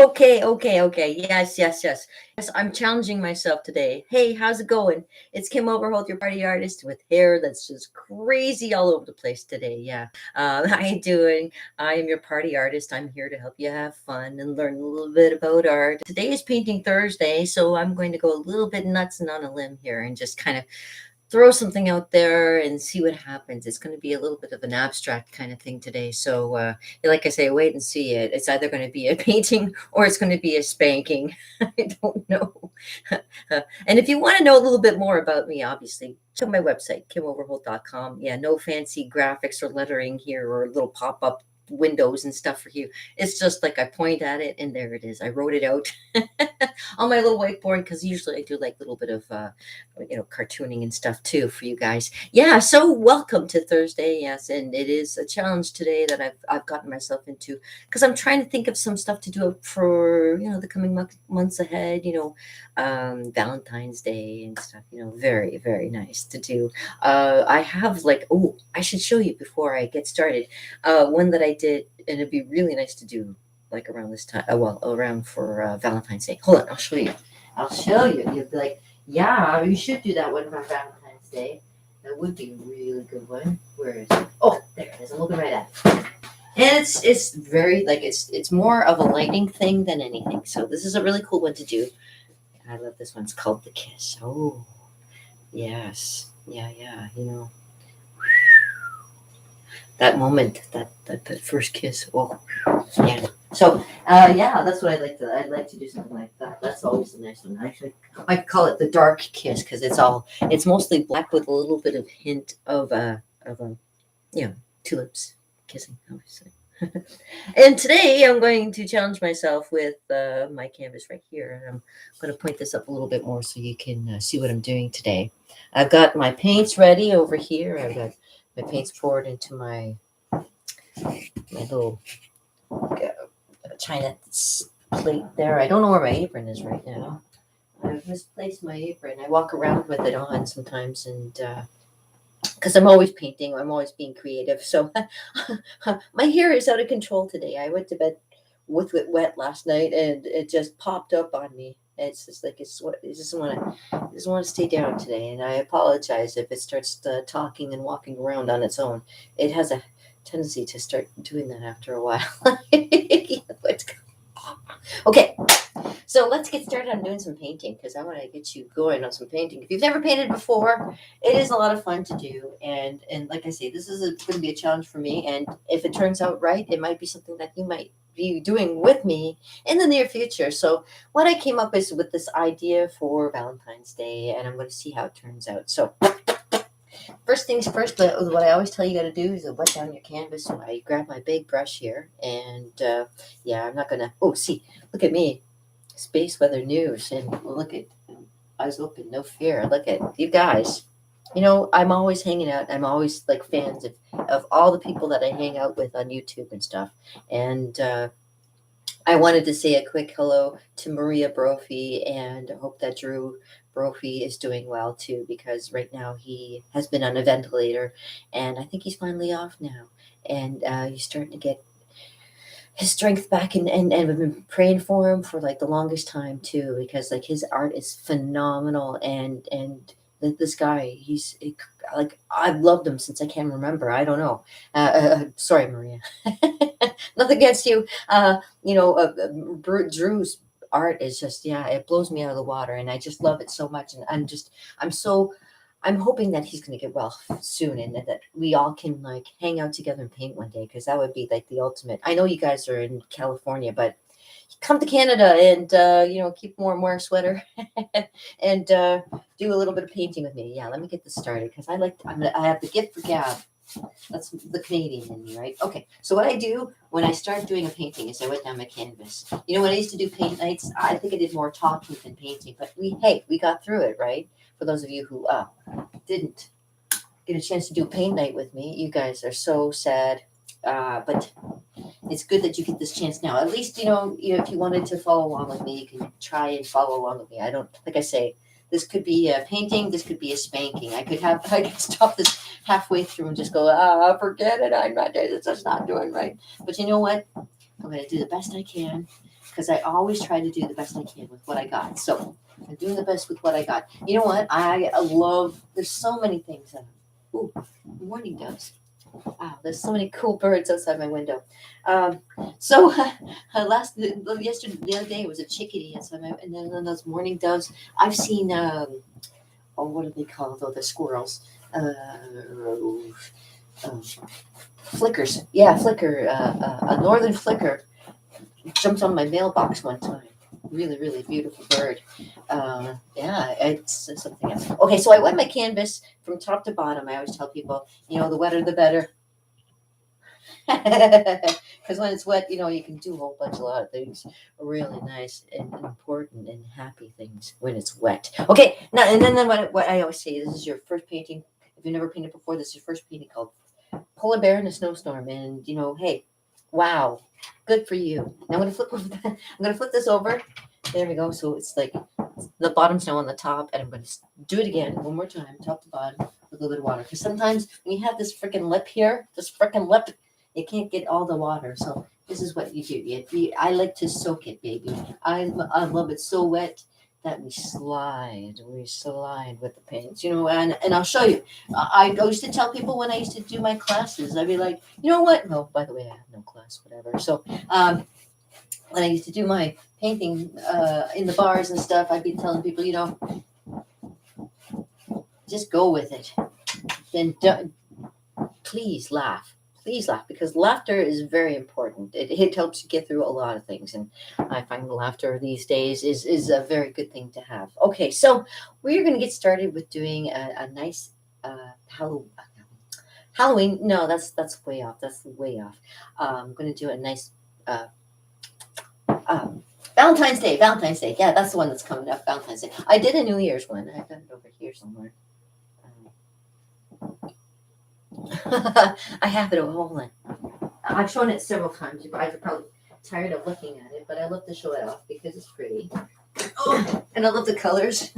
Okay. Yes, I'm challenging myself today. Hey, how's it going? It's Kim Overholt, your party artist with hair that's just crazy all over the place today. Yeah. How you doing? I am your party artist. I'm here to help you have fun and learn a little bit about art. Today is Painting Thursday, so I'm going to go a little bit nuts and on a limb here and just kind of throw something out there and see what happens. It's going to be a little bit of an abstract kind of thing today. So, like I say, wait and see it. It's either going to be a painting or it's going to be a spanking. I don't know. And if you want to know a little bit more about me, obviously, check out my website, kimoverholt.com. Yeah, no fancy graphics or lettering here or little pop up windows and stuff for you. It's just like I point at it and there it is. I wrote it out on my little whiteboard because usually I do like a little bit of cartooning and stuff too for you guys. Yeah, so welcome to Thursday. Yes, and it is a challenge today that I've gotten myself into because I'm trying to think of some stuff to do for the coming months ahead. Valentine's Day and stuff. Very very nice to do. I have I should show you before I get started. One that I did, and it'd be really nice to do like around this time. Around for Valentine's Day. Hold on, I'll show you. I'll show you. You'll be like, yeah, you should do that one for Valentine's Day. That would be a really good one. Where is it? Oh, there it is. I'm looking right at it. And it's very it's more of a lighting thing than anything. So this is a really cool one to do. I love this one. It's called The Kiss. Oh, yes. Yeah. That moment, that first kiss. Oh, yeah. So, that's what I'd like to do something like that. That's always a nice one. Actually, I call it the dark kiss because it's mostly black with a little bit of hint of tulips kissing, obviously. And today I'm going to challenge myself with my canvas right here. And I'm going to point this up a little bit more so you can see what I'm doing today. I've got my paints ready over here. I've got my paints poured into my little china plate there. I don't know where my apron is right now. I've misplaced my apron. I walk around with it on sometimes, and because I'm always painting, I'm always being creative. So my hair is out of control today. I went to bed with it wet last night, and it just popped up on me. It's just like it doesn't want to stay down today. And I apologize if it starts talking and walking around on its own. It has a tendency to start doing that after a while. Okay, so let's get started on doing some painting because I want to get you going on some painting. If you've never painted before, it is a lot of fun to do. And like I say, this is going to be a challenge for me. And if it turns out right, it might be something that you might be doing with me in the near future. So what I came up with this idea for Valentine's Day, and I'm going to see how it turns out. So first things first, what I always tell you got to do is wet down your canvas. So I grab my big brush here, and I'm not gonna. Oh, see, look at me, space weather news, and look at eyes open, no fear. Look at you guys. I'm always hanging out. I'm always like fans of all the people that I hang out with on YouTube and stuff, and. I wanted to say a quick hello to Maria Brophy and hope that Drew Brophy is doing well too, because right now he has been on a ventilator and I think he's finally off now. And he's starting to get his strength back, and I've been praying for him for like the longest time too, because like his art is phenomenal, and this guy, like I've loved him since I can remember. I don't know. Sorry, Maria. Nothing against you. Drew's art is just, yeah, it blows me out of the water, and I just love it so much. And I'm hoping that he's going to get well soon, and that we all can like hang out together and paint one day, because that would be like the ultimate. I know you guys are in California, but come to Canada and keep warm, wear a sweater, and do a little bit of painting with me. Yeah, let me get this started because I have the gift for gab. That's the Canadian in me, right? Okay, so what I do when I start doing a painting is I wet down my canvas. When I used to do paint nights, I think I did more talking than painting, but we got through it, right? For those of you who didn't get a chance to do paint night with me, you guys are so sad, but it's good that you get this chance now. At least, if you wanted to follow along with me, you can try and follow along with me. I don't, like I say, this could be a painting. This could be a spanking. I could stop this halfway through and just go, forget it. I'm not doing this. That's not doing right. But you know what? I'm going to do the best I can, because I always try to do the best I can with what I got. So I'm doing the best with what I got. You know what? I love. There's so many things. Ooh, morning doves. Wow, there's so many cool birds outside my window. Um, so yesterday, the other day, it was a chickadee outside my, and then those morning doves. I've seen oh, what do they call though? The squirrels. Um, Flickers. Yeah, flicker. A northern flicker jumped on my mailbox one time. Really, really beautiful bird. Yeah, it's something else. Okay, so I wet my canvas from top to bottom. I always tell people, the wetter the better. Because when it's wet, you can do a whole bunch, a lot of things really nice and important and happy things when it's wet. Okay, now and then what I always say, this is your first painting. If you've never painted before, this is your first painting called Polar Bear in a Snowstorm. And hey, wow, good for you. Now I'm gonna flip over that. I'm gonna flip this over. There we go. So it's like the bottom's now on the top, and I'm gonna do it again one more time, top to bottom, with a little bit of water. Because sometimes when you have this freaking lip here, you can't get all the water. So this is what you do. I like to soak it, baby. I love it so wet that we slide with the paints, and I'll show you. I used to tell people when I used to do my classes, I'd be like, you know what? No, by the way, I have no class, whatever. So when I used to do my painting in the bars and stuff, I'd be telling people, just go with it. Then please laugh. Please laugh, because laughter is very important. It helps you get through a lot of things. And I find laughter these days is a very good thing to have. Okay, so we're going to get started with doing a nice Halloween. No, that's way off. That's way off. I'm going to do a nice Valentine's Day. Valentine's Day. Yeah, that's the one that's coming up. Valentine's Day. I did a New Year's one. I got it over here somewhere. I have it. Hold on. I've shown it several times. You guys are probably tired of looking at it, but I love to show it off because it's pretty. Oh, and I love the colors.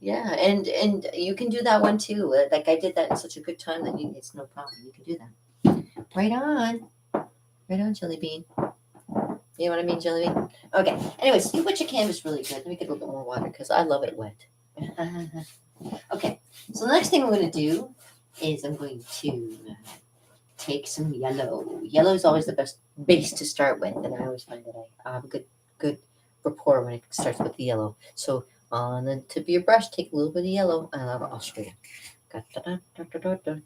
Yeah, and you can do that one too. Like I did that in such a good time that it's no problem. You can do that. Right on, Jelly Bean. You know what I mean, Jelly Bean? Okay. Anyways, you wet your canvas really good. Let me get a little bit more water because I love it wet. Okay. So the next thing I'm going to do is I'm going to take some yellow. Yellow is always the best base to start with, and I always find that I have a good rapport when it starts with the yellow. So on the tip of your brush, take a little bit of yellow, and I'll show you.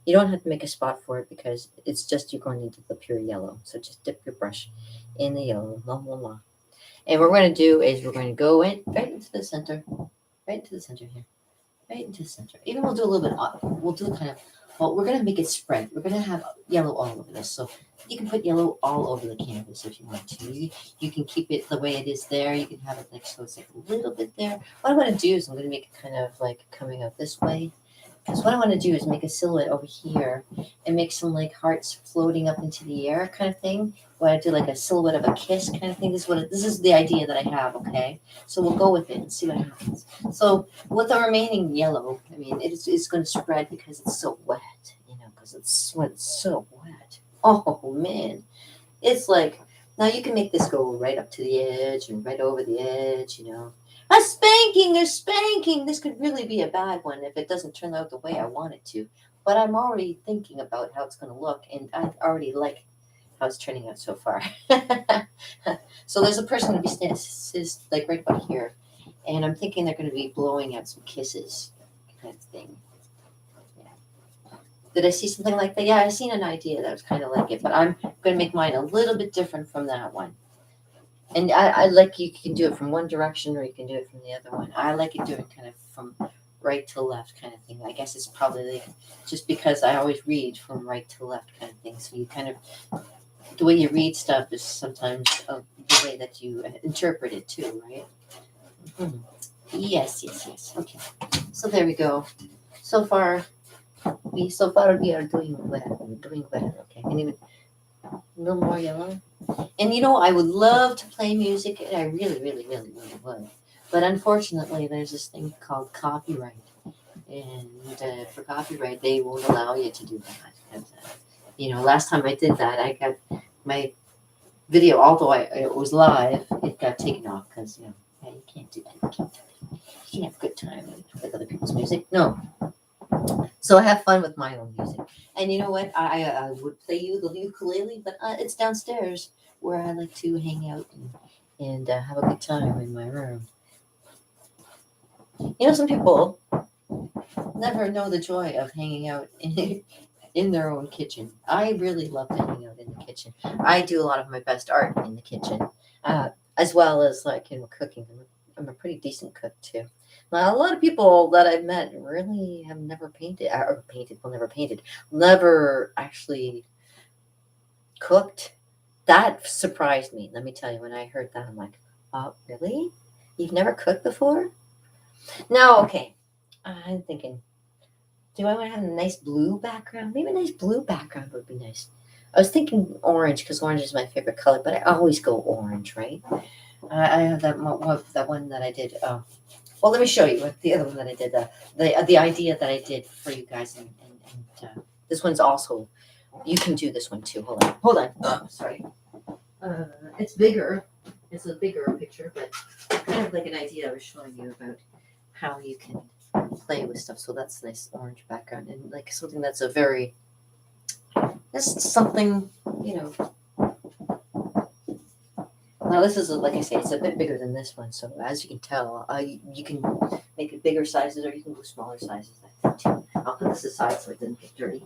You don't have to make a spot for it because it's just you're going into the pure yellow. So just dip your brush in the yellow. La, la, la. And what we're going to do is we're going to go in right into the center. Right into the center here. Right into the center. Even we'll do a little bit up. We'll do kind of, well, we're going to make it spread. We're going to have yellow all over this. So you can put yellow all over the canvas if you want to. You can keep it the way it is there. You can have it like so it's like a little bit there. What I'm going to do is I'm going to make it kind of like coming out this way. Because what I want to do is make a silhouette over here and make some like hearts floating up into the air kind of thing. Where I do like a silhouette of a kiss kind of thing. This is the idea that I have, okay? So we'll go with it and see what happens. So with the remaining yellow, I mean, it's going to spread because it's so wet, because it's so wet. Oh, man. It's like, now you can make this go right up to the edge and right over the edge, A spanking. This could really be a bad one if it doesn't turn out the way I want it to. But I'm already thinking about how it's going to look, and I already like how it's turning out so far. So there's a person going to be standing like right about here, and I'm thinking they're going to be blowing out some kisses, kind of thing. Yeah. Did I see something like that? Yeah, I seen an idea that was kind of like it, but I'm going to make mine a little bit different from that one. And I like you can do it from one direction or you can do it from the other one. I like it doing kind of from right to left kind of thing. I guess it's probably like, just because I always read from right to left kind of thing. So you kind of, the way you read stuff is sometimes the way that you interpret it too, right? Mm-hmm. Yes. Okay. So there we go. So far we are doing well. We're doing well. Okay. And even a little more yellow. And I would love to play music, and I really, really, really, really would. But unfortunately, there's this thing called copyright. And for copyright, they won't allow you to do that. And, last time I did that, I got my video, although it was live, it got taken off because, yeah, you can't do that. You can't have a good time with other people's music. No. So I have fun with my own music. And you know what? I would play you the ukulele, but it's downstairs where I like to hang out and have a good time in my room. Some people never know the joy of hanging out in their own kitchen. I really love to hang out in the kitchen. I do a lot of my best art in the kitchen, as well as cooking. I'm a pretty decent cook too. Now, a lot of people that I've met really have never never actually cooked. That surprised me. Let me tell you, when I heard that, I'm like, oh, really? You've never cooked before? No, okay. I'm thinking, do I want to have a nice blue background? Maybe a nice blue background would be nice. I was thinking orange because orange is my favorite color, but I always go orange, right? I have that one that I did. Well, let me show you the other one that I did. The idea that I did for you guys, and this one's also. You can do this one too. Hold on. Oh, sorry. It's bigger. It's a bigger picture, but kind of like an idea I was showing you about how you can play with stuff. So that's a nice orange background, and like something that's that's something, Now this is, like I say, it's a bit bigger than this one. So as you can tell, you can make it bigger sizes, or you can go smaller sizes. I think too. I'll put this aside so it doesn't get dirty.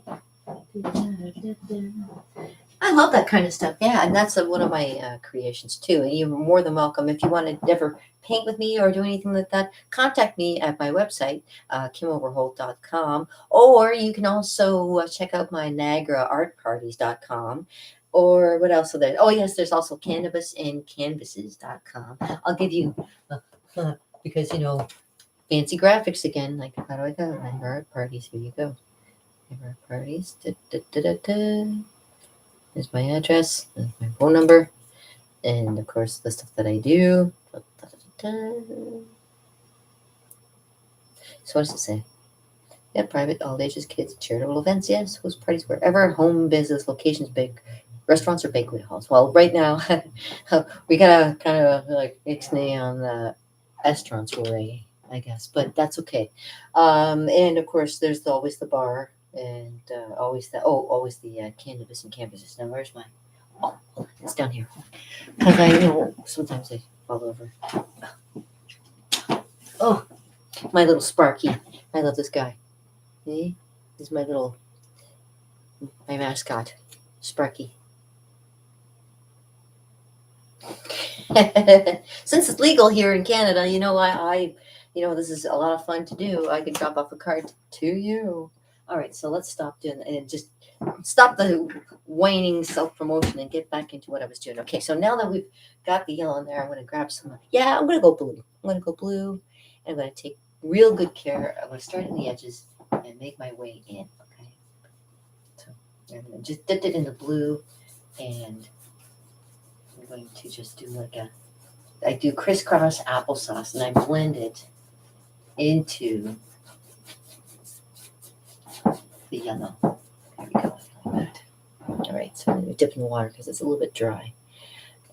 I love that kind of stuff. Yeah, and that's one of my creations too. And you're more than welcome if you want to ever paint with me or do anything like that. Contact me at my website, kimoverholt.com, or you can also check out my niagaraartparties.com. Or what else are there? Oh yes, there's also cannabisandcanvases.com. I'll give you because fancy graphics again. Like, how do I go? Niagara Art Parties. Here you go. Niagara Art Parties. Da, da, da, da, da. There's my address, there's my phone number, and of course the stuff that I do. Da, da, da, da. So what does it say? Yeah, private, all ages, kids, charitable events, yes, host parties wherever, home, business, locations, big restaurants or banquet halls. Well, right now we gotta kind of like ixnay on the restaurants already, I guess, but that's okay. And of course, there's always the bar. And always the cannabis and canvases. Now, where's my? Oh, it's down here. Because I know sometimes I fall over. Oh, my little Sparky. I love this guy. Hey, he's my mascot, Sparky. Since it's legal here in Canada, I this is a lot of fun to do. I can drop off a card to you. All right, so let's stop doing and just stop the waning self-promotion and get back into what I was doing. Okay, so now that we've got the yellow in there, I'm going to grab some. Yeah, I'm going to go blue. I'm going to go blue, and I'm going to take real good care. I'm going to start in the edges and make my way in. Okay, so I'm going to just dip it in the blue, and I'm going to just do I do crisscross applesauce, and I blend it into the yellow. There we go. Like that. All right, so I'm going to dip in the water because it's a little bit dry.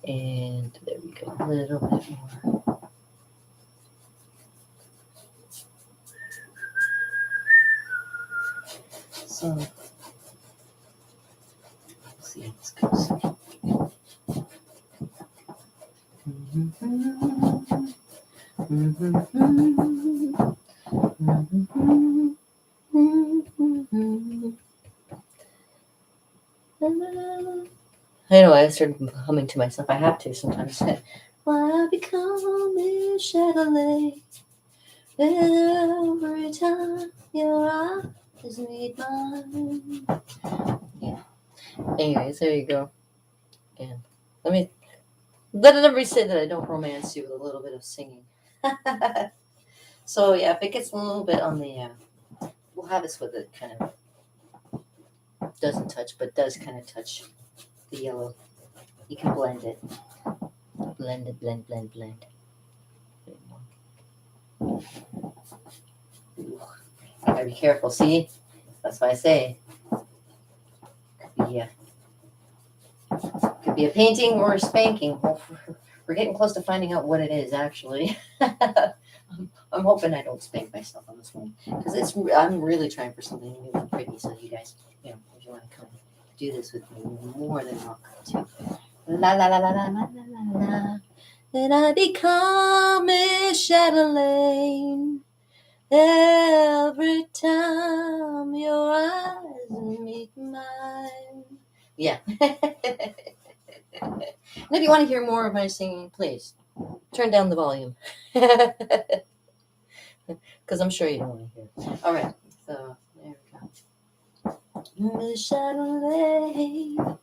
And there we go, a little bit more. So, let's see how this goes. I know, I started humming to myself. I have to sometimes. Why become a Chevrolet? Every time your eyes meet mine. Yeah. Anyways, there you go. And let everybody say that I don't romance you with a little bit of singing. So yeah, if it gets a little bit on the, we'll have this with it kind of doesn't touch, but does kind of touch the yellow. You can blend it. Blend it, blend. Ooh, gotta be careful, see? That's why I say. Could Could be a painting or a spanking. Well, we're getting close to finding out what it is, actually. I'm hoping I don't spank myself on this one because I'm really trying for something new and pretty. So you guys, if you want to come do this with me, you're more than welcome to. La la la la la la la la. Then I become a Chatelaine every time your eyes meet mine. Yeah. And if you want to hear more of my singing, please turn down the volume. Because I'm sure you don't want to hear it. All right. So there we go. Miss Chatelaine.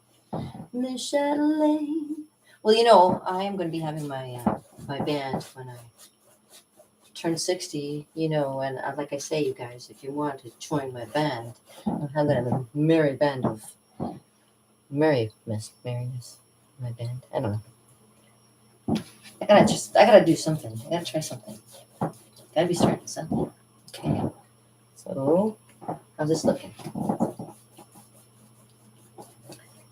Miss Chatelaine. Well, I am going to be having my band when I turn 60, and like I say, you guys, if you want to join my band, I'm having a merry band of merriness, my band. I don't know. I gotta do something. I gotta try something. Gotta be starting something. Okay. So, how's this looking?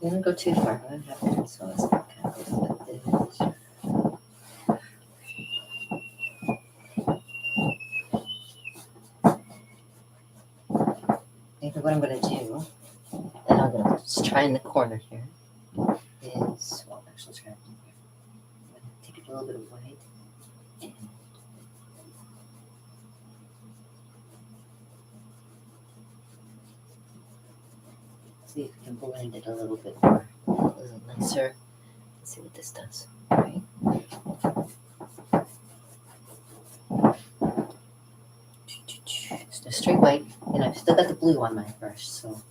I didn't go too far. I have it, so it's not kind of like this. Maybe what I'm going to do, and I'm going to just try in the corner here, is, well, actually try it here. I'm going to take a little bit of white and see if we can blend it a little bit more. A little nicer. Let's see what this does. Right. Just a straight white, and I've still got the blue on my brush, so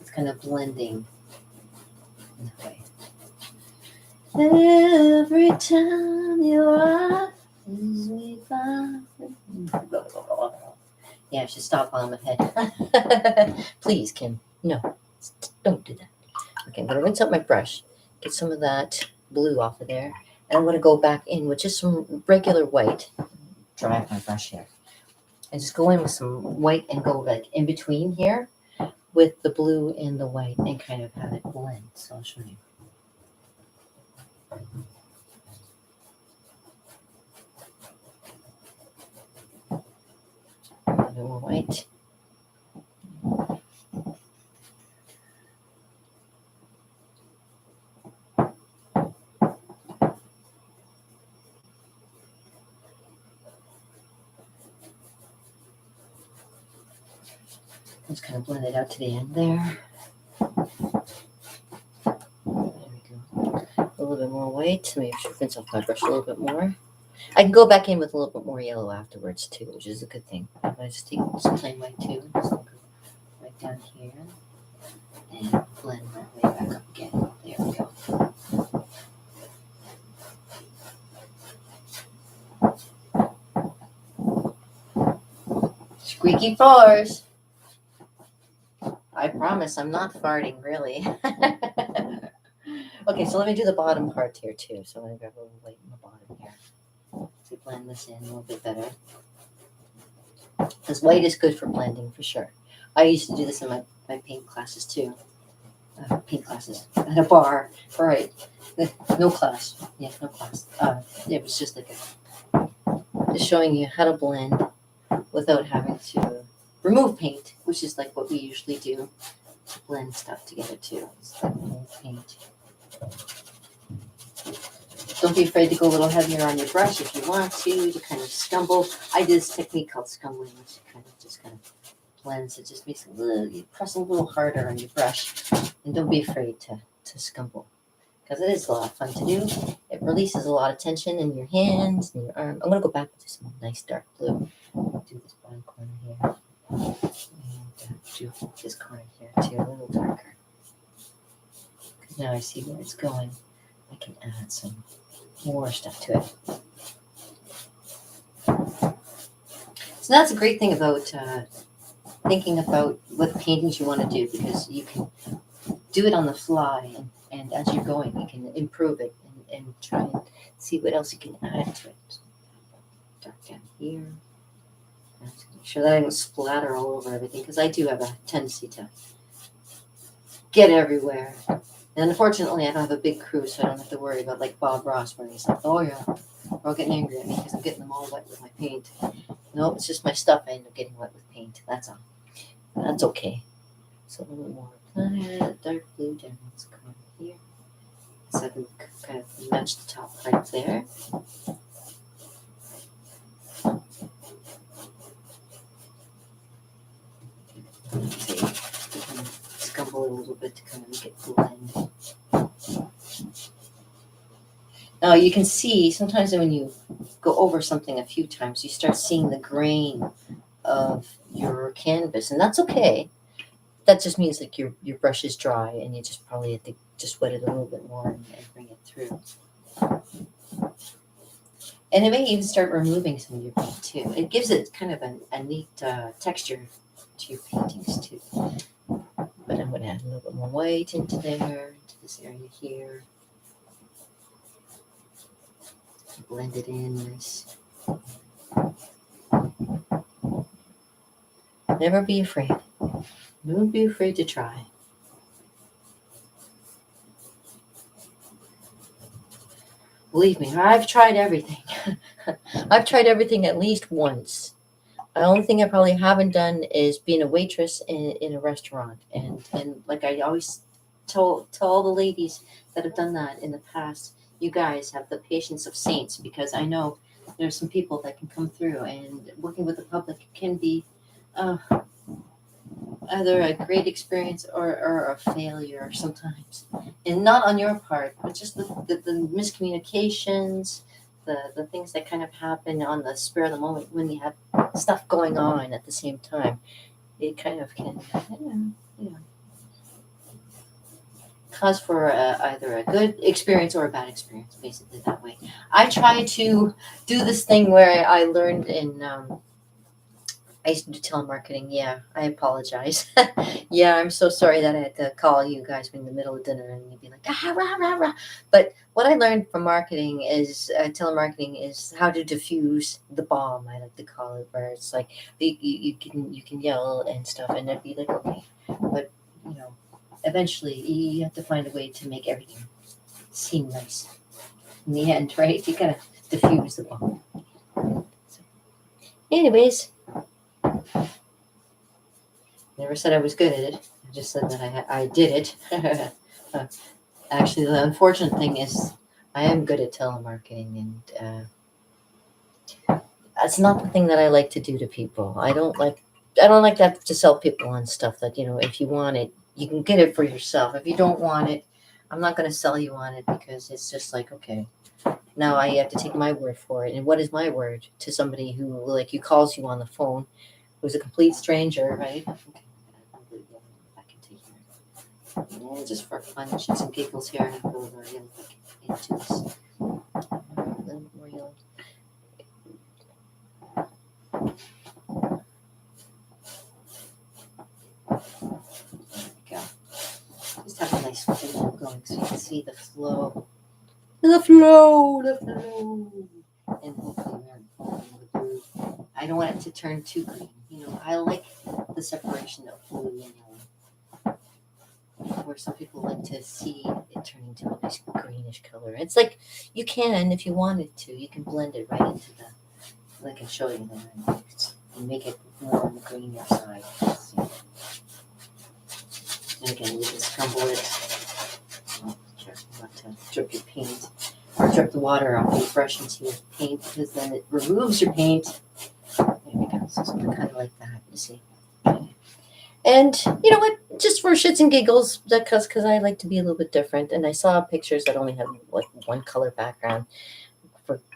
it's kind of blending in that way. Every time your eyes meet mine. Yeah, I should stop while I'm ahead. Please, Kim. No, don't do that. Okay, I'm going to rinse out my brush, get some of that blue off of there, and I'm going to go back in with just some regular white. Dry up my brush here. And just go in with some white and go like in between here with the blue and the white and kind of have it blend. So I'll show you. A little bit more white. Just kind of blend it out to the end there. There we go. A little bit more white. Maybe I should rinse off my brush a little bit more. I can go back in with a little bit more yellow afterwards too, which is a good thing. I just take some plain white too. Just go right down here and blend my way back up again. There we go. Squeaky floors. I promise I'm not farting, really. Okay, so let me do the bottom part here too. So I'm going to grab a little white in the bottom here to blend this in a little bit better. Because white is good for blending for sure. I used to do this in my paint classes too. Paint classes at a bar. All right. No class. Yeah, no class. It was just like just showing you how to blend without having to remove paint, which is like what we usually do to blend stuff together too. It's like remove paint. Don't be afraid to go a little heavier on your brush if you want to kind of scumble. I do this technique called scumbling, which kind of blends. It just makes you press a little harder on your brush, and don't be afraid to scumble, because it is a lot of fun to do. It releases a lot of tension in your hands and your arm. I'm going to go back to some nice dark blue. Do this bottom corner here, and do this corner here too, a little darker. Now I see where it's going. I can add some more stuff to it. So that's a great thing about thinking about what paintings you want to do, because you can do it on the fly, and as you're going, you can improve it and try and see what else you can add to it. Dark down here. Make sure that I don't splatter all over everything, because I do have a tendency to get everywhere. And unfortunately, I don't have a big crew, so I don't have to worry about like Bob Ross, where he's like, "Oh yeah, they're all getting angry at me because I'm getting them all wet with my paint." No, it's just my stuff. I end up getting wet with paint. That's all. That's okay. So a little bit more planet, dark blue down. Let's come over here. So I can kind of match the top part there. Let's see. We can scumble it a little bit to kind of make it blend. Now you can see sometimes when you go over something a few times, you start seeing the grain of your canvas, and that's okay. That just means like your brush is dry, and you just probably have to just wet it a little bit more and bring it through. And it may even start removing some of your paint too. It gives it kind of a neat texture to your paintings too. But I'm going to add a little bit more white into there, into this area here. Blend it in nice. Never be afraid. Don't be afraid to try. Believe me, I've tried everything. I've tried everything at least once. The only thing I probably haven't done is being a waitress in a restaurant. And like I always tell all the ladies that have done that in the past, you guys have the patience of saints, because I know there's some people that can come through, and working with the public can be uh, either a great experience or a failure sometimes. And not on your part, but just the miscommunications, the things that kind of happen on the spur of the moment when you have stuff going on at the same time. It kind of can, you know, cause for either a good experience or a bad experience, basically that way. I try to do this thing where I learned in I used to do telemarketing. Yeah, I apologize. Yeah, I'm so sorry that I had to call you guys in the middle of dinner and you'd be like, ah, rah, rah, rah. But what I learned from marketing is telemarketing is how to diffuse the bomb. I like to call it, where it's like you can yell and stuff, and it'd be like okay, but you know, eventually you have to find a way to make everything seem nice in the end, right? You gotta diffuse the bomb. So, anyways. Never said I was good at it. I just said that I did it. Actually, the unfortunate thing is I am good at telemarketing, and that's not the thing that I like to do to people. I don't like that to sell people on stuff that if you want it, you can get it for yourself. If you don't want it, I'm not going to sell you on it, because it's just like okay. Now I have to take my word for it, and what is my word to somebody who who calls you on the phone, who's a complete stranger, right? Okay. I can take care. Yeah, just for fun, shits and giggles here, and go over into this. A little more yellow. There we go. Just have a nice flow going so you can see the flow. The flow, the flow. And hopefully we're following the blue. I don't want it to turn too green. I like the separation of blue and yellow. Where some people like to see it turn into a nice greenish color. It's like you can, if you wanted to, you can blend it right into like I showed you there, and make it more on the greenier side. And again, you can scumble it. Oh, careful not to drip your paint, or drip the water off your brush into your paint, because then it removes your paint. There we go. So something kind of like that, you see. Okay. And you know what? Just for shits and giggles, because I like to be a little bit different, and I saw pictures that only have like one color background.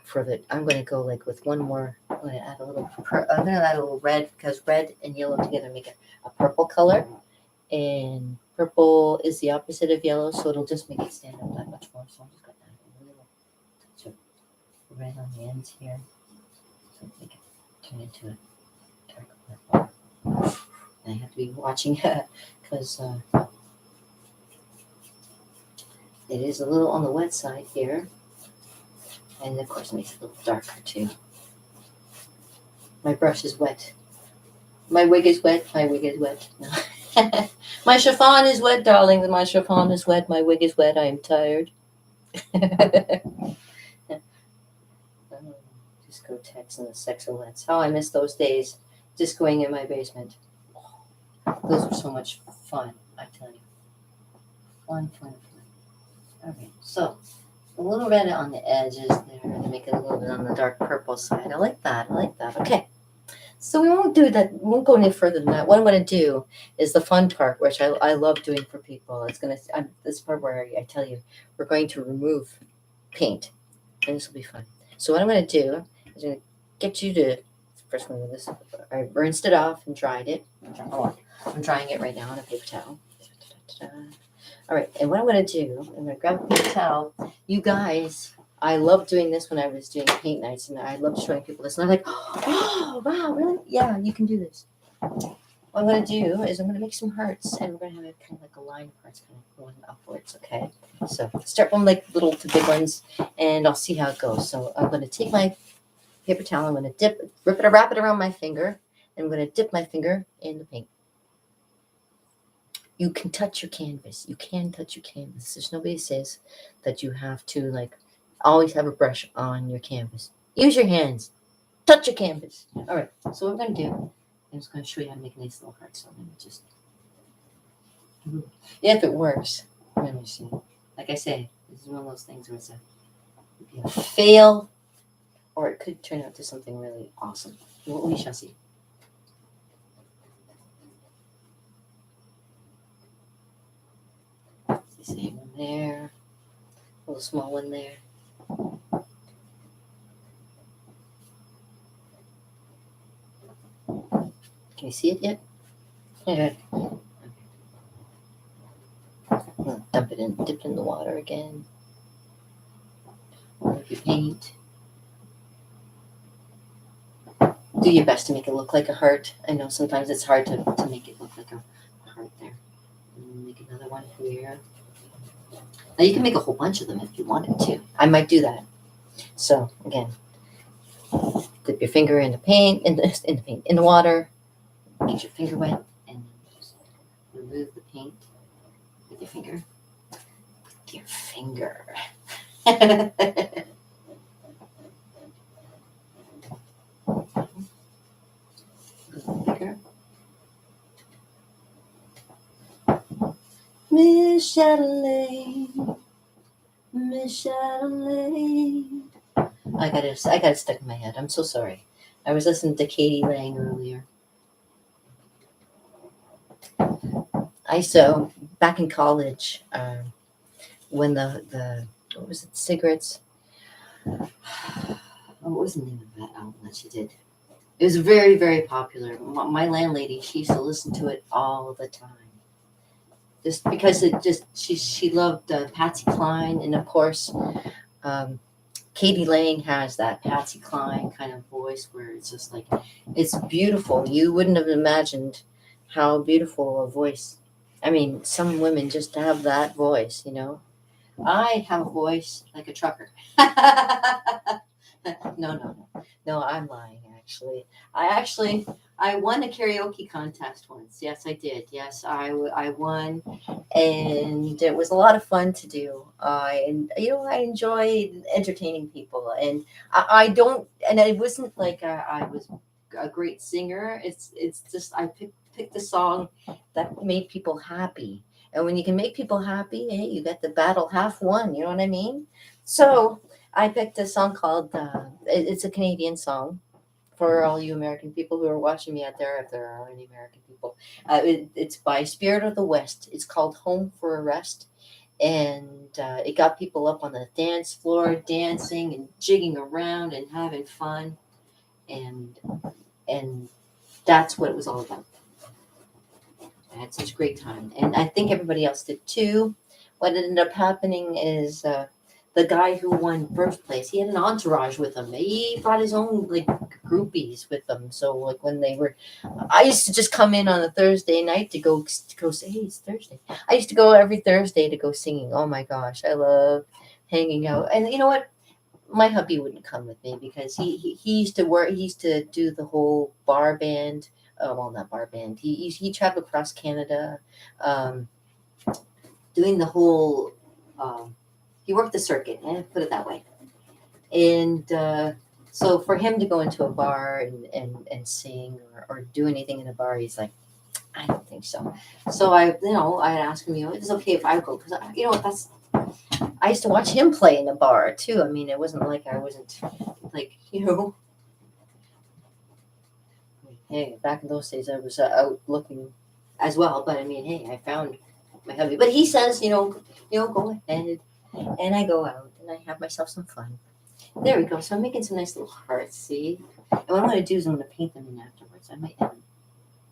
For the, I'm going to go like with one more. I'm going to add a little. I'm going to add a little red, because red and yellow together make a purple color, and purple is the opposite of yellow, so it'll just make it stand out that much more. So I'm just going to add a little touch of red on the ends here, so make it turn into a dark purple. And I have to be watching because it is a little on the wet side here, and of course it makes it a little darker too. My brush is wet. My wig is wet. My wig is wet. No. My chiffon is wet, darling. My chiffon is wet. My wig is wet. I am tired. Discotheques and the sexolettes. How I miss those days. Discoing in my basement. Those were so much fun, I tell you. Fun, fun, fun. Okay, so a little red on the edges there to make it a little bit on the dark purple side. I like that. I like that. Okay. So we won't do that. We won't go any further than that. What I'm going to do is the fun part, which I love doing for people. It's going to this part where I tell you we're going to remove paint, and this will be fun. So what I'm going to do is I'm going to get you to first one of this. I rinsed it off and dried it. I'm drying it right now on a paper towel. All right, and what I'm going to do, I'm going to grab a paper towel. You guys, I loved doing this when I was doing paint nights, and I loved showing people this. And I'm like, oh, wow, really? Yeah, you can do this. What I'm going to do is I'm going to make some hearts, and we're going to have it kind of like a line of hearts kind of going upwards, okay? So start from like little to big ones, and I'll see how it goes. So I'm going to take my paper towel, I'm going to wrap it around my finger, and I'm going to dip my finger in the paint. You can touch your canvas. You can touch your canvas. There's nobody says that you have to like always have a brush on your canvas. Use your hands. Touch your canvas. All right. So what we're going to do, I'm just going to show you how to make a nice little heart. So I'm going to just, if it works, let me see. Like I say, this is one of those things where it's a fail, or it could turn out to something really awesome. We shall see. Same one there, a little small one there. Can you see it yet? Yeah. Dump it in, dip it in the water again. With your paint. Do your best to make it look like a heart. I know sometimes it's hard to make it look like a heart there. And make another one here. Now you can make a whole bunch of them if you wanted to. I might do that. So again, dip your finger in the paint, in the water. Get your finger wet, and just remove the paint with your finger. With your finger. Miss Chatelaine, Miss Chatelaine. I got it stuck in my head. I'm so sorry. I was listening to Katie Lang earlier. So back in college, when the what was it, cigarettes? What was the name of that album that she did? It was very, very popular. My landlady, she used to listen to it all the time. Just because she loved Patsy Cline, and of course, Katie Lang has that Patsy Cline kind of voice where it's just like, it's beautiful. You wouldn't have imagined how beautiful a voice. I mean, some women just have that voice, you know. I have a voice like a trucker. No, I'm lying. I won a karaoke contest once. Yes, I did. Yes, I won, and it was a lot of fun to do. I enjoy entertaining people, and I don't, and it wasn't like I was a great singer. It's just I picked a song that made people happy. And when you can make people happy, hey, you got the battle half won. You know what I mean? So I picked a song called, it's a Canadian song for all you American people who are watching me out there, if there are any American people. It's by Spirit of the West. It's called Home for a Rest. And it got people up on the dance floor, dancing and jigging around and having fun. And that's what it was all about. I had such a great time, and I think everybody else did too. What ended up happening is the guy who won first place, he had an entourage with him. He brought his own like groupies with him. So like when they were, I used to just come in on a Thursday night to go say, hey, it's Thursday. I used to go every Thursday to go singing. Oh my gosh, I love hanging out. And you know what? My hubby wouldn't come with me because he used to work. He used to do the whole bar band well, not bar band. He traveled across Canada, um, doing the whole. Um, he worked the circuit, put it that way. And so for him to go into a bar and sing or do anything in a bar, he's like, I don't think so. So I asked him, it's okay if I go because that's I used to watch him play in a bar too. I mean, it wasn't like I wasn't like hey, back in those days I was out looking as well. But I mean, hey, I found my hubby. But he says, go ahead, and I go out and I have myself some fun. There we go. So I'm making some nice little hearts. See, and what I'm going to do is I'm going to paint them in afterwards. I might end up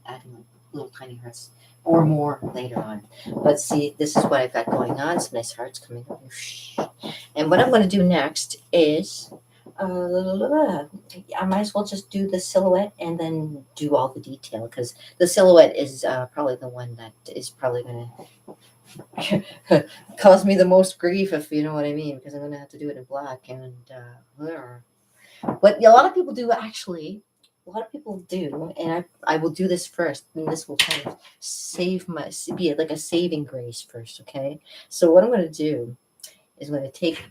adding like little tiny hearts or more later on. But see, this is what I've got going on. Some nice hearts coming up. And what I'm going to do next is I might as well just do the silhouette and then do all the detail because the silhouette is probably the one that is probably going to cause me the most grief, if you know what I mean, because I'm going to have to do it in black. And what a lot of people do actually. A lot of people do, and I will do this first, and this will kind of be like a saving grace first, okay? So what I'm going to do is I'm going to take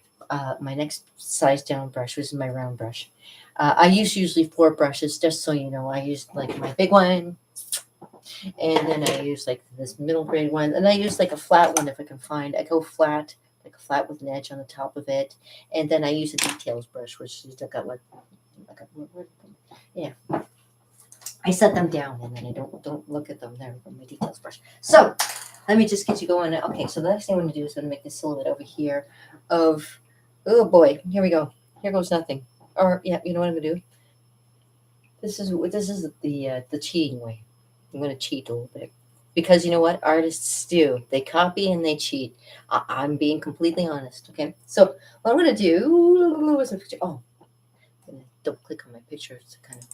my next size down brush, which is my round brush. I use usually 4 brushes, just so you know. I use like my big one, and then I use like this middle grade one, and I use like a flat one if I can find. I go flat, like a flat with an edge on the top of it, and then I use a details brush, which is got like yeah. I set them down and then I don't look at them there with my details brush. So let me just get you going. Okay, so the next thing I'm going to do is I'm going to make this silhouette over here of, oh boy, here we go. Here goes nothing. Or yeah, you know what I'm going to do? This is the cheating way. I'm going to cheat a little bit because you know what artists do? They copy and they cheat. I'm being completely honest. Okay, so what I'm going to do is a picture. Oh, I'm going to double click on my picture to kind of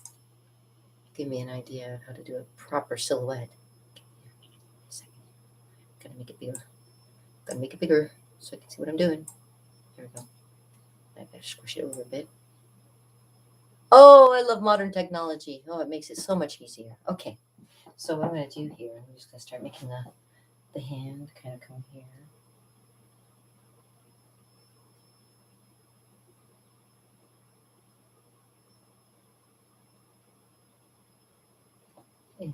give me an idea of how to do a proper silhouette. Gotta make it bigger. Gotta make it bigger so I can see what I'm doing. Here we go. I gotta squish it over a bit. Oh, I love modern technology. Oh, it makes it so much easier. Okay. So what I'm gonna do here, I'm just gonna start making the hand kind of come here. And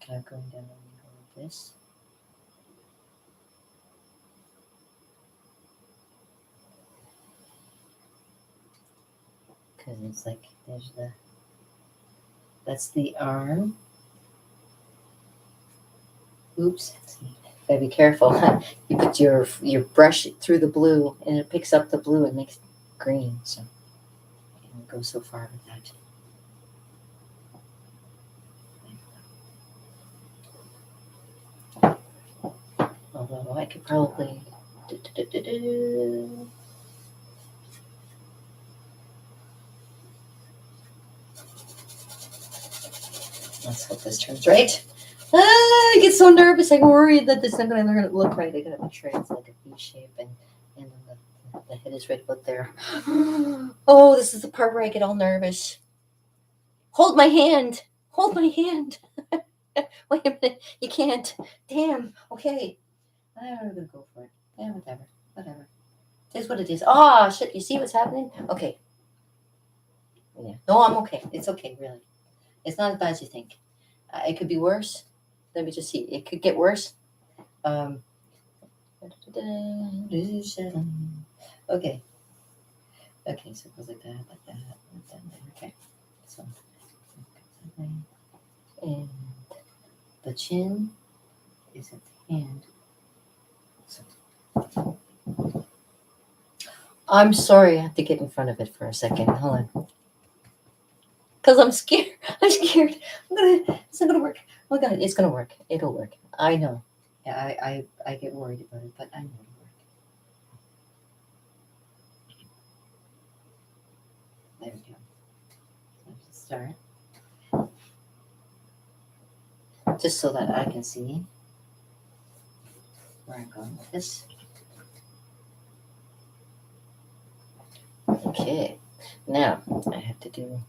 kind of going down the middle of this. Because it's like that's the arm. Oops. Gotta be careful. You put your brush through the blue and it picks up the blue and makes it green. So you don't go so far with that. Although I could probably let's hope this turns right. I get so nervous. I'm worried that this isn't going to look right. I gotta make sure it's like a V shape and then the head is right about there. Oh, this is the part where I get all nervous. Hold my hand. Hold my hand. Wait a minute. You can't. Damn. Okay. I'm gonna go for it. Yeah, whatever. It is what it is. Oh shit! You see what's happening? Okay. Yeah. No, I'm okay. It's okay, really. It's not as bad as you think. It could be worse. Let me just see. It could get worse. Okay. Okay. So it goes like that. Okay. So, and the chin is at the hand. So, I'm sorry. I have to get in front of it for a second. Hold on. Because I'm scared. I'm scared. It's not gonna work. Oh my god, it's gonna work. It'll work. I know. Yeah, I get worried about it, but I know it'll work. There we go. Let's start. Just so that I can see where I'm going with this. Okay. Now I have to do.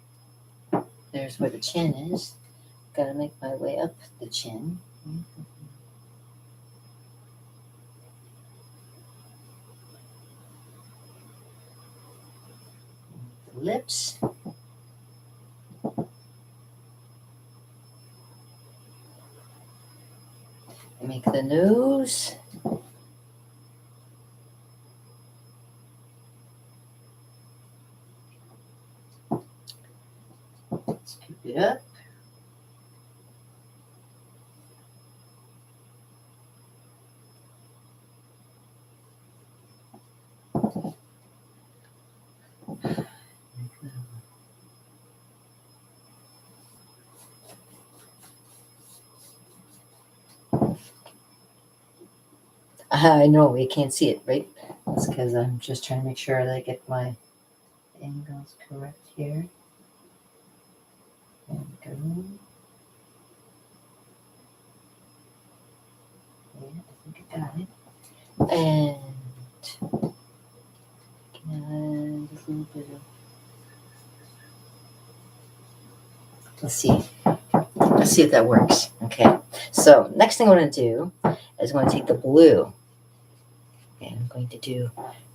There's where the chin is. gotta make my way up the chin. The lips. Make the nose. Scoop it up. I know you can't see it, right? That's because I'm just trying to make sure that I get my angles correct here. There we go. Yeah, I think I got it. And a little bit of. Let's see. Let's see if that works. Okay. So next thing I'm going to do is I'm going to take the blue. And I'm going to do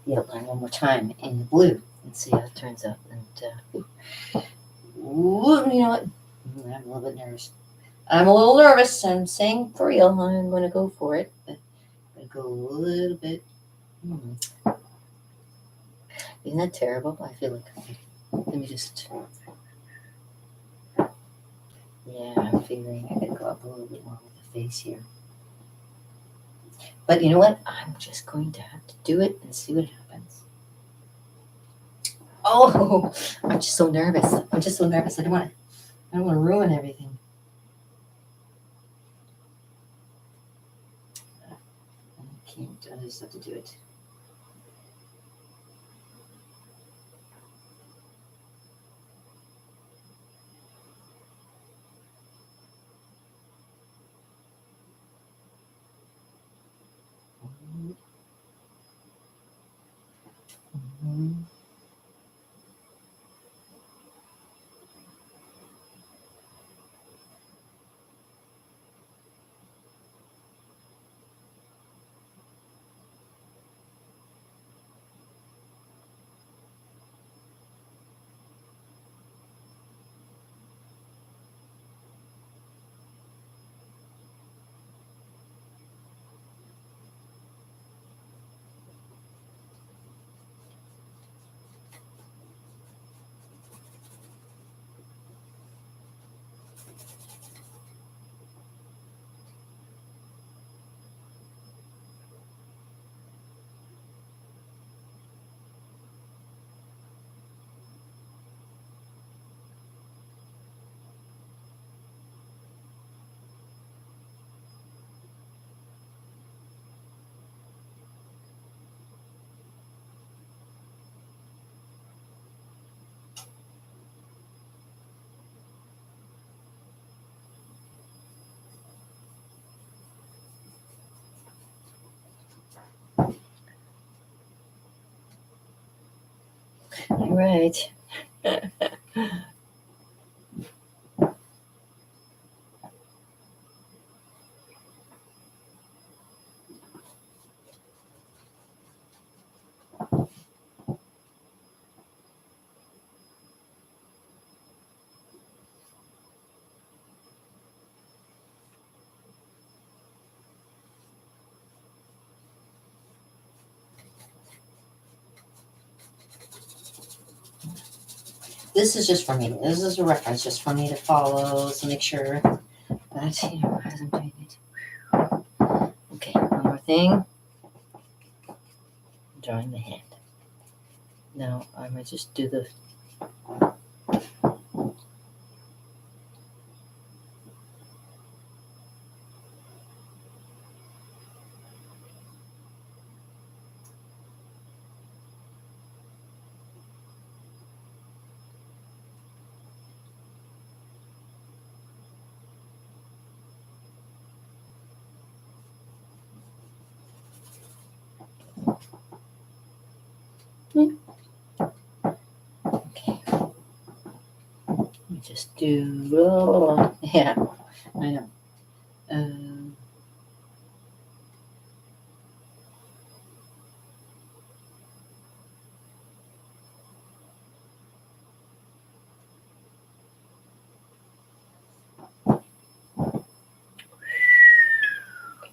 the outline one more time in the blue and see how it turns out. And ooh, you know what? I'm a little bit nervous. I'm a little nervous. I'm saying for real. I'm going to go for it. But I'm going to go a little bit. Isn't that terrible? I feel like. Let me just. Yeah, I'm figuring I could go up a little bit more with the face here. But you know what? I'm just going to have to do it and see what happens. Oh, I'm just so nervous. I don't want to ruin everything. I can't. I just have to do it. Mm-hmm. All right. This is just for me. This is a reference just for me to follow to make sure that, as I'm doing it. Okay, one more thing. Drawing the hand. Now I might just do the. Okay. Just do. Yeah. I know. Um,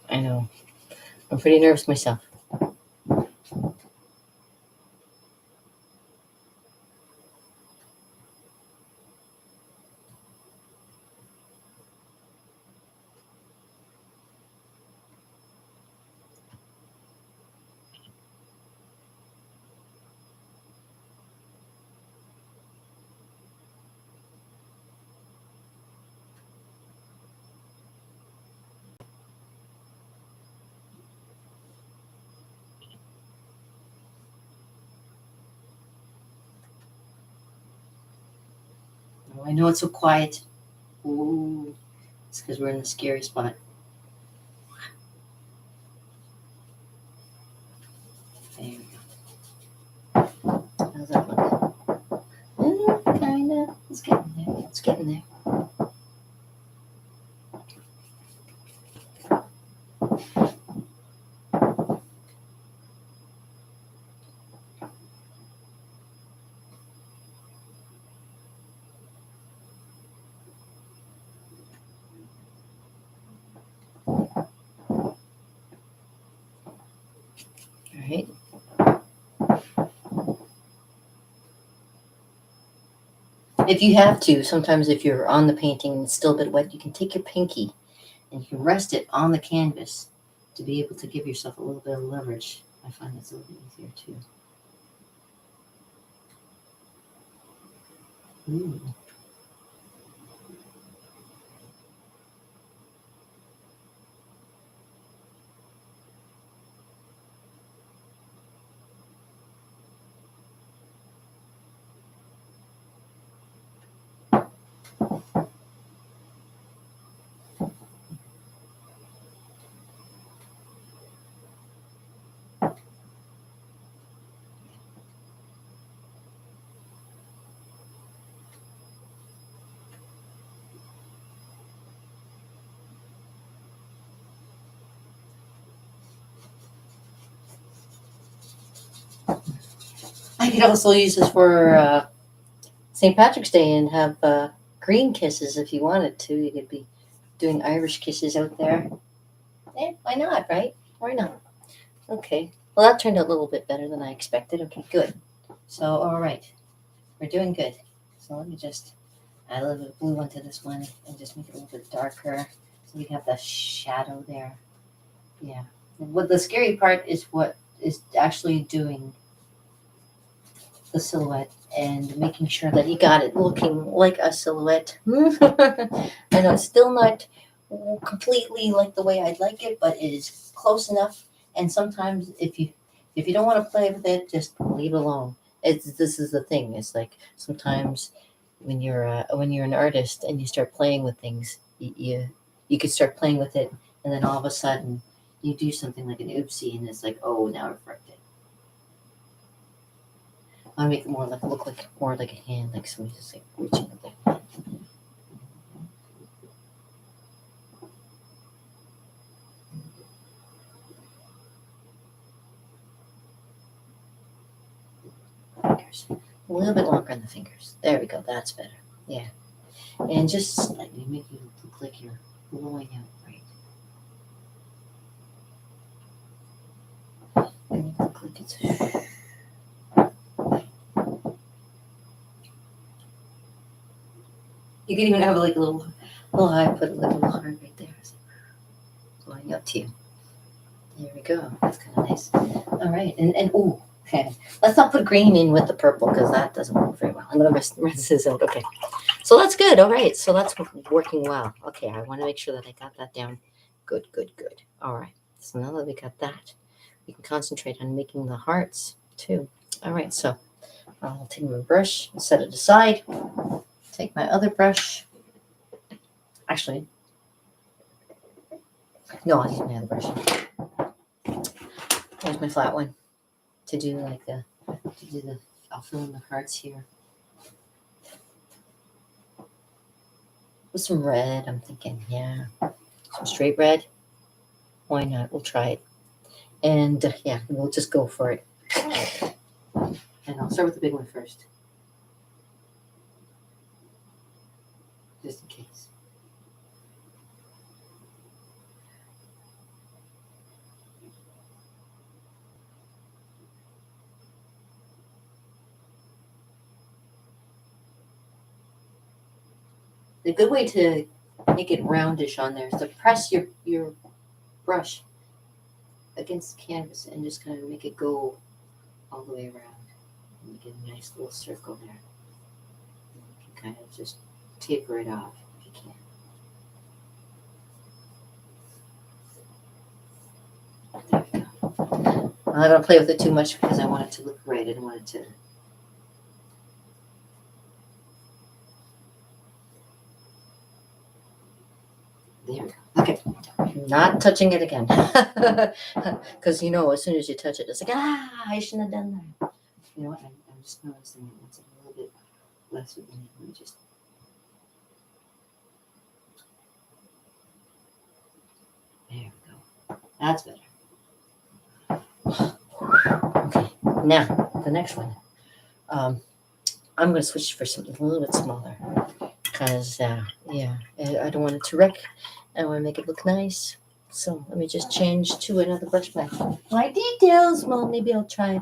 I know. I'm pretty nervous myself. Oh, I know it's so quiet. Ooh, it's because we're in a scary spot. There we go. How's that look? Kinda. It's getting there. It's getting there. All right. If you have to, sometimes if you're on the painting and it's still a bit wet, you can take your pinky and you can rest it on the canvas to be able to give yourself a little bit of leverage. I find that's a little bit easier too. Ooh. I could also use this for St. Patrick's Day and have green kisses if you wanted to. You could be doing Irish kisses out there. Eh, why not, right? Why not? Okay. Well, that turned out a little bit better than I expected. Okay, good. So, all right. We're doing good. So let me just add a little bit of blue onto this one and just make it a little bit darker so we have the shadow there. Yeah. What the scary part is what is actually doing the silhouette and making sure that you got it looking like a silhouette. I know it's still not completely like the way I'd like it, but it is close enough. And sometimes if you don't want to play with it, just leave it alone. It's this is the thing. It's like sometimes when you're an artist and you start playing with things, you could start playing with it, and then all of a sudden you do something like an oopsie, and it's like, oh, now I've wrecked it. I make it more like look like more like a hand, like somebody just like reaching up there. Fingers. A little bit longer on the fingers. There we go. That's better. Yeah. And just slightly make you look like you're blowing out, right? And you look like it's. You can even have like a little high, put like a little heart right there. It's blowing up to you. There we go. That's kind of nice. All right. And ooh, okay. Let's not put green in with the purple because that doesn't work very well. I'm going to rinse this out. Okay. So that's good. All right. So that's working well. Okay. I want to make sure that I got that down. Good, good, good. All right. So now that we got that, we can concentrate on making the hearts too. All right. So I'll take my brush and set it aside. Take my other brush. Actually, no, I'll use my other brush. Here's my flat one to do like to do the. I'll fill in the hearts here. with some red. I'm thinking, yeah, some straight red. Why not? We'll try it. And yeah, we'll just go for it. And I'll start with the big one first, just in case. The good way to make it roundish on there is to press your brush against the canvas and just kind of make it go all the way around. And you get a nice little circle there. And you can kind of just taper it off if you can. There we go. I'm not going to play with it too much because I want it to look right. I don't want it to. There we go. Okay. Not touching it again. Because, as soon as you touch it, it's like, I shouldn't have done that. You know what? I'm just noticing it. It's a little bit less with me. Let me just. There we go. That's better. Okay. Now, the next one. I'm going to switch for something a little bit smaller. Because, I don't want it to wreck. I want to make it look nice. So let me just change to another brush back. My details. Well, maybe I'll try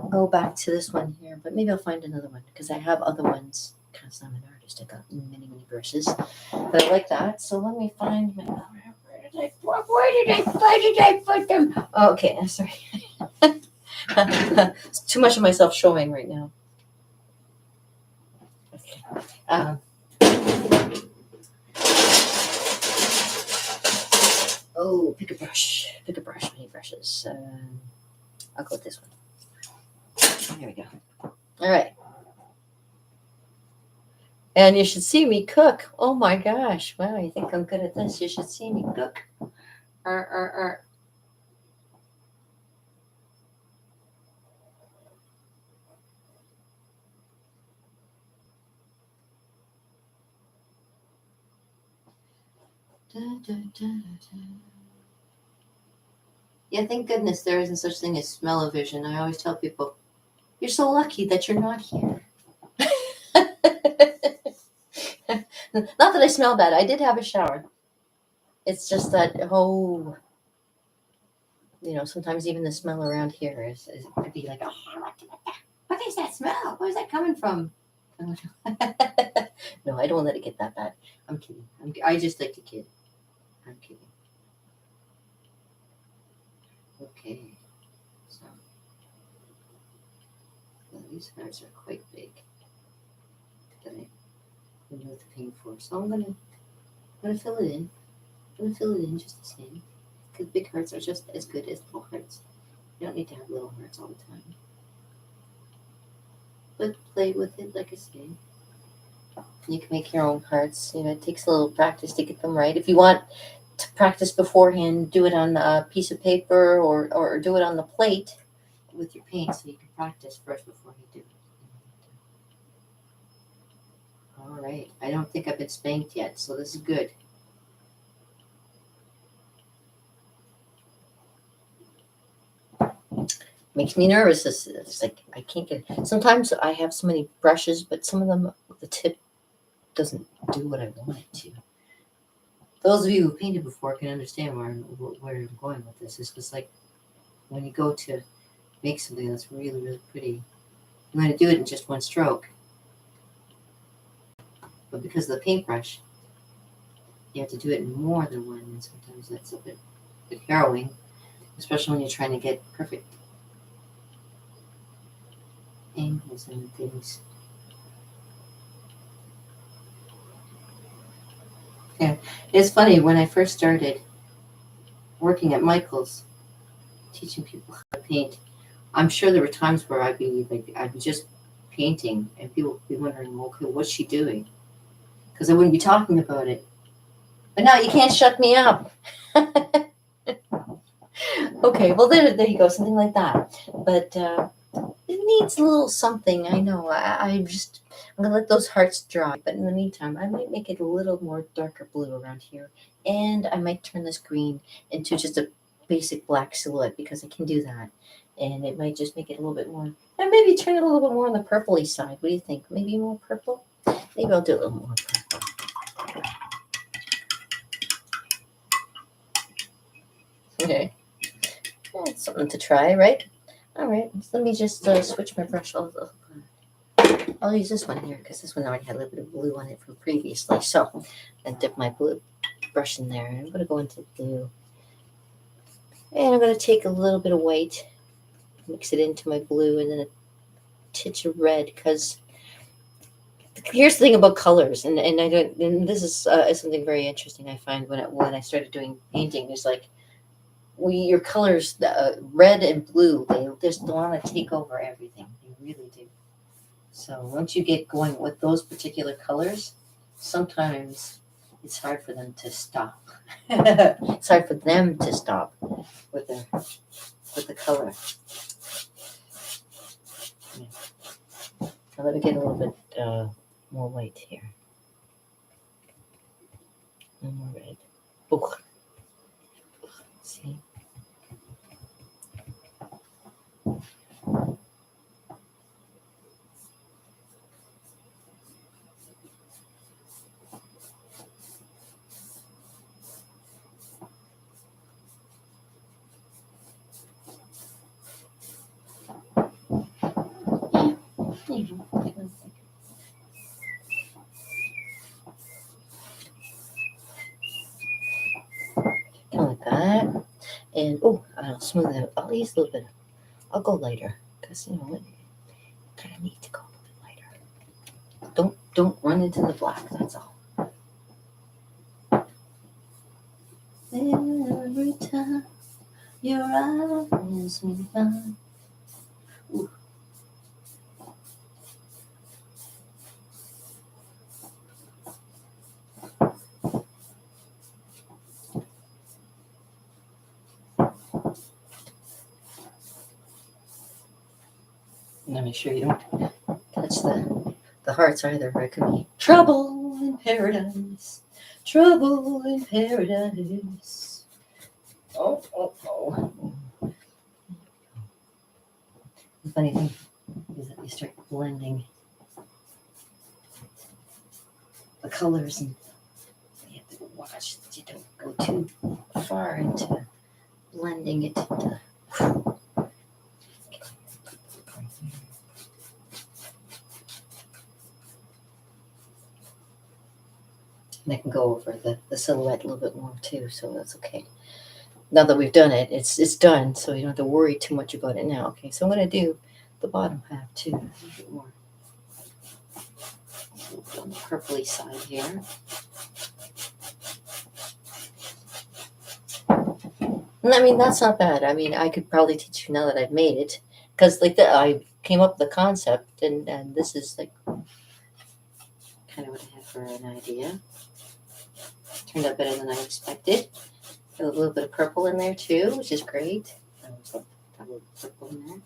go back to this one here, but maybe I'll find another one because I have other ones. Because I'm an artist, I got many brushes, but I like that. So let me find my. Where did I put them? Oh, okay, sorry. It's too much of myself showing right now. Okay. Oh, pick a brush. Many brushes. I'll go with this one. There we go. All right. And you should see me cook. Oh my gosh. Wow, you think I'm good at this? You should see me cook. Yeah, thank goodness there isn't such thing as smell-o-vision. I always tell people, you're so lucky that you're not here. Not that I smell bad. I did have a shower. It's just that, sometimes even the smell around here is could be like, what is that smell? Where's that coming from? No, I don't let it get that bad. I'm kidding. I just like to kid. I'm kidding. Okay. So, well, these hearts are quite big that I know the paint for. So I'm gonna fill it in. I'm gonna fill it in just the same. Because big hearts are just as good as little hearts. You don't need to have little hearts all the time. But play with it, like I say. You can make your own hearts. It takes a little practice to get them right. If you want to practice beforehand, do it on a piece of paper or do it on the plate with your paint so you can practice first before you do it. All right. I don't think I've been spanked yet, so this is good. Makes me nervous. It's like I can't get. Sometimes I have so many brushes, but some of them the tip doesn't do what I want it to. Those of you who painted before can understand where I'm going with this. It's just like when you go to make something that's really pretty, you want to do it in just one stroke. But because of the paintbrush, you have to do it in more than one, and sometimes that's a bit harrowing, especially when you're trying to get perfect angles and things. Yeah, it's funny, when I first started working at Michael's, teaching people how to paint, I'm sure there were times where I'd be just painting, and people would be wondering, okay, what's she doing? Because I wouldn't be talking about it. But now you can't shut me up. Okay, well there you go, something like that. But It needs a little something. I know. I'm gonna let those hearts dry. But in the meantime, I might make it a little more darker blue around here, and I might turn this green into just a basic black silhouette because I can do that, and it might just make it a little bit more, and maybe turn it a little bit more on the purpley side. What do you think? Maybe more purple? Maybe I'll do a little more purple. Okay, that's something to try, right? All right, so let me just switch my brush. I'll use this one here because this one already had a little bit of blue on it from previously. So I dip my blue brush in there, and I'm going to go into blue. And I'm going to take a little bit of white, mix it into my blue, and then a titch of red. Because here's the thing about colors, and I don't. And this is something very interesting I find when I started doing painting. Is like your colors, red and blue, they just want to take over everything. They really do. So once you get going with those particular colors, sometimes it's hard for them to stop. It's hard for them to stop with the color. Yeah. Now let me get a little bit more white here. And more red. Oh, see. Kind of like that. And I'll smooth it out. I'll use a little bit. I'll go lighter because you know what, kind of need to go a little bit lighter. Don't run into the black. That's all. Every time your eyes meet mine. Ooh. Now make sure you don't touch the hearts either, or it could be trouble in paradise. Trouble in paradise. Oh. The funny thing is that you start blending the colors, and you have to watch that you don't go too far into blending it into. And I can go over the silhouette a little bit more too, so that's okay. Now that we've done it, it's done, so you don't have to worry too much about it now. Okay, so I'm going to do the bottom half too, a little bit more on the purpley side here. And I mean, that's not bad. I mean, I could probably teach you now that I've made it, because I came up with the concept, and this is like kind of what I had for an idea. Turned out better than I expected. Got a little bit of purple in there too, which is great. Got a little purple in there.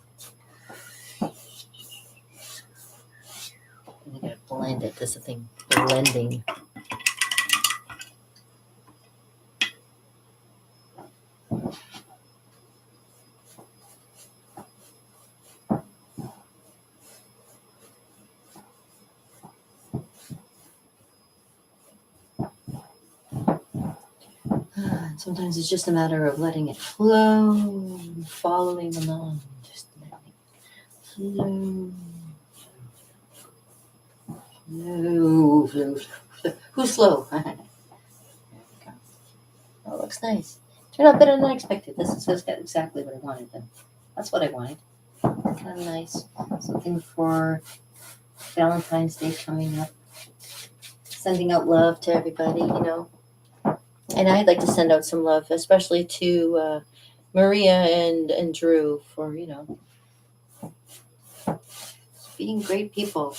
And I gotta blend it. That's the thing, blending. Sometimes it's just a matter of letting it flow, and following along, just letting it flow. Flow. Who's slow? There we go. Oh, it looks nice. Turned out better than I expected. This is exactly what I wanted then. That's what I wanted. Kind of nice. Something for Valentine's Day coming up. Sending out love to everybody, you know. And I'd like to send out some love, especially to Maria and Drew for, you know, being great people.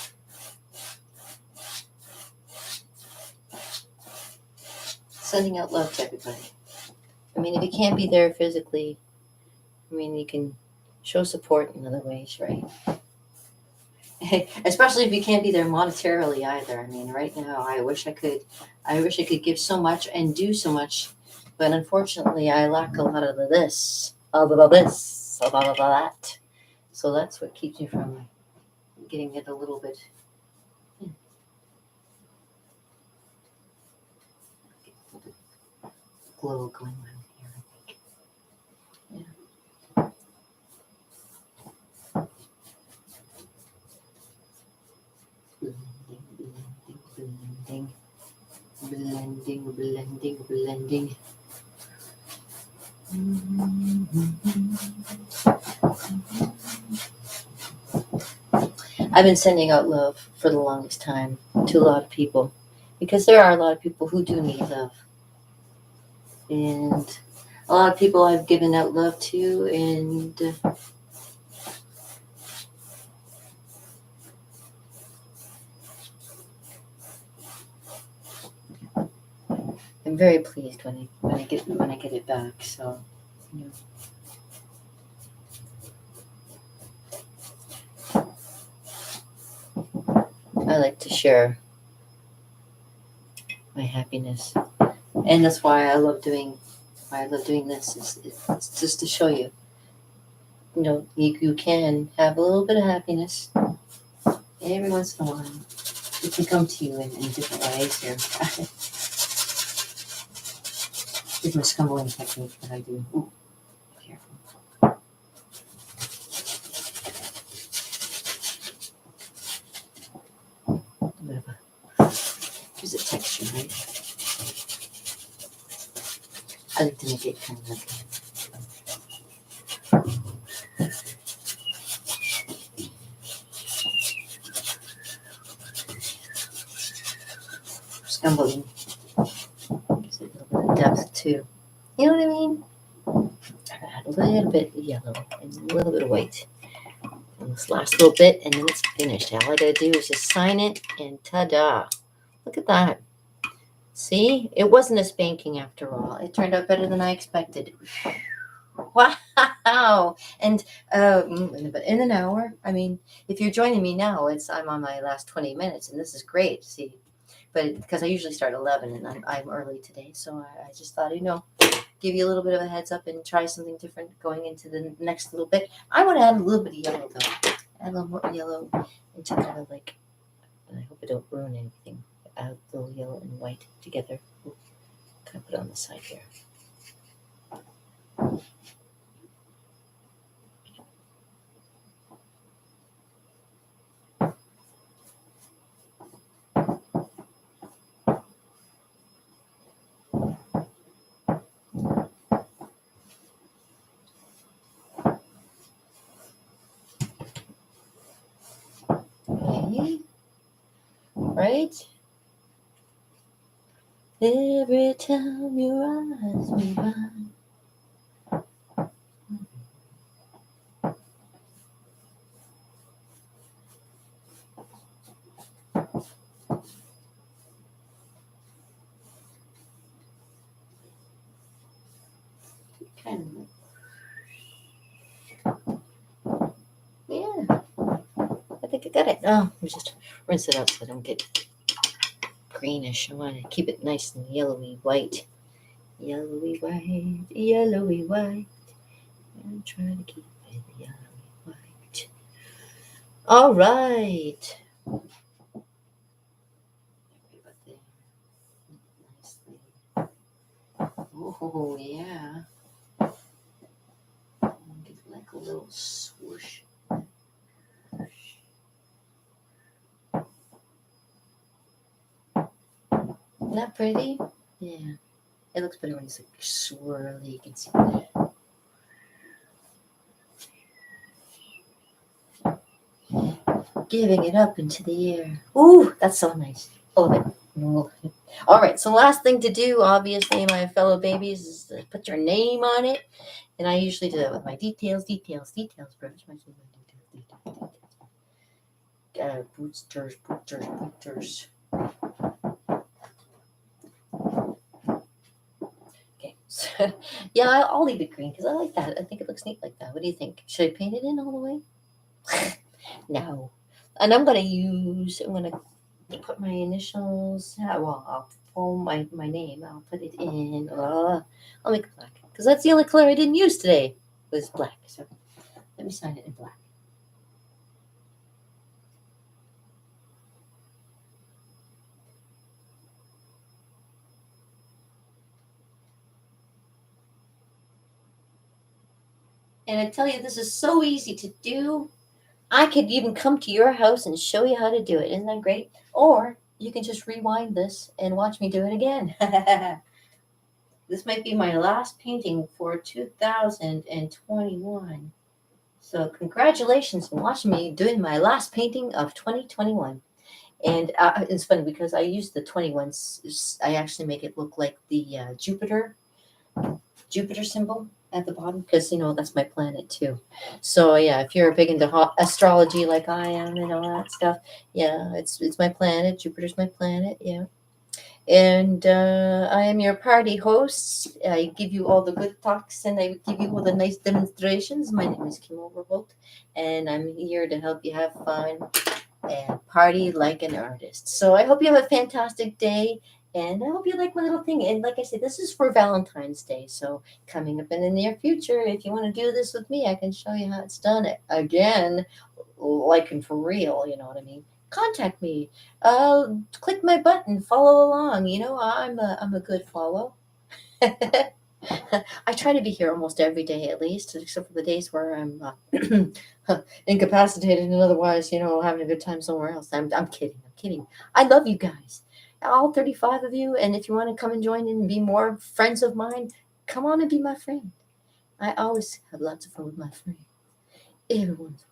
Sending out love to everybody. I mean, if you can't be there physically, I mean, you can show support in other ways, right? Especially if you can't be there monetarily either. I mean, right now, I wish I could give so much and do so much, but unfortunately, I lack a lot of the this, a little this, a lot of that. So that's what keeps me from getting it a little bit glow going on here. I think. Yeah. Blending. I've been sending out love for the longest time to a lot of people because there are a lot of people who do need love. And a lot of people I've given out love to, and I'm very pleased when I get it back. So, you know, I like to share my happiness, and that's why I love doing this. It's just to show you, you can have a little bit of happiness every once in a while. It can come to you in different ways here. Here's my scumbling technique that I do. Ooh, careful. A bit of a, here's a texture, right? I like to make it kind of like scumbling. Gives it a little bit of depth too. You know what I mean? Add a little bit of yellow and a little bit of white. And this last little bit, and then it's finished. All I gotta do is just sign it, and ta-da! Look at that. See? It wasn't a spanking after all. It turned out better than I expected. Wow! And in an hour, I mean, if you're joining me now, I'm on my last 20 minutes, and this is great. See, but because I usually start at 11, and I'm early today, so I just thought, give you a little bit of a heads up and try something different going into the next little bit. I want to add a little bit of yellow though. Add a little more yellow into kind of like, and I hope I don't ruin anything. Add a little yellow and white together. Ooh, kind of put it on the side here. Okay. Right? Every time your eyes move on. Kind of like, yeah. I think I got it. Oh, let me just rinse it out so I don't get greenish. I want to keep it nice and yellowy white. Yellowy white, yellowy white. I'm trying to keep it yellowy white. All right. Oh, yeah. Give it like a little swoosh. Isn't that pretty? Yeah. It looks better when it's like swirly. You can see. Giving it up into the air. Ooh, that's so nice. I love it. All right, so last thing to do, obviously, my fellow babies, is to put your name on it. And I usually do that with my details brush. Boosters. Okay, so, yeah, I'll leave it green because I like that. I think it looks neat like that. What do you think? Should I paint it in all the way? No. And I'm gonna put my initials. Well, I'll pull my name. I'll put it in. I'll make it black because that's the only color I didn't use today was black. So let me sign it in black. And I tell you, this is so easy to do. I could even come to your house and show you how to do it. Isn't that great? Or you can just rewind this and watch me do it again. This might be my last painting for 2021. So congratulations on watching me doing my last painting of 2021. And it's funny because I use the 21s. I actually make it look like the Jupiter symbol at the bottom because that's my planet too. So yeah, if you're big into astrology like I am and all that stuff, yeah, it's my planet. Jupiter's my planet. Yeah. And I am your party host. I give you all the good talks and I give you all the nice demonstrations. My name is Kim Overholt, and I'm here to help you have fun and party like an artist. So I hope you have a fantastic day, and I hope you like my little thing. And like I said, this is for Valentine's Day. So coming up in the near future, if you want to do this with me, I can show you how it's done again, like and for real. You know what I mean? Contact me. Click my button. Follow along. I'm a good follow. I try to be here almost every day at least, except for the days where I'm incapacitated and otherwise, having a good time somewhere else. I'm kidding. I'm kidding. I love you guys, all 35 of you. And if you want to come and join in and be more friends of mine, come on and be my friend. I always have lots of fun with my friend. Everyone's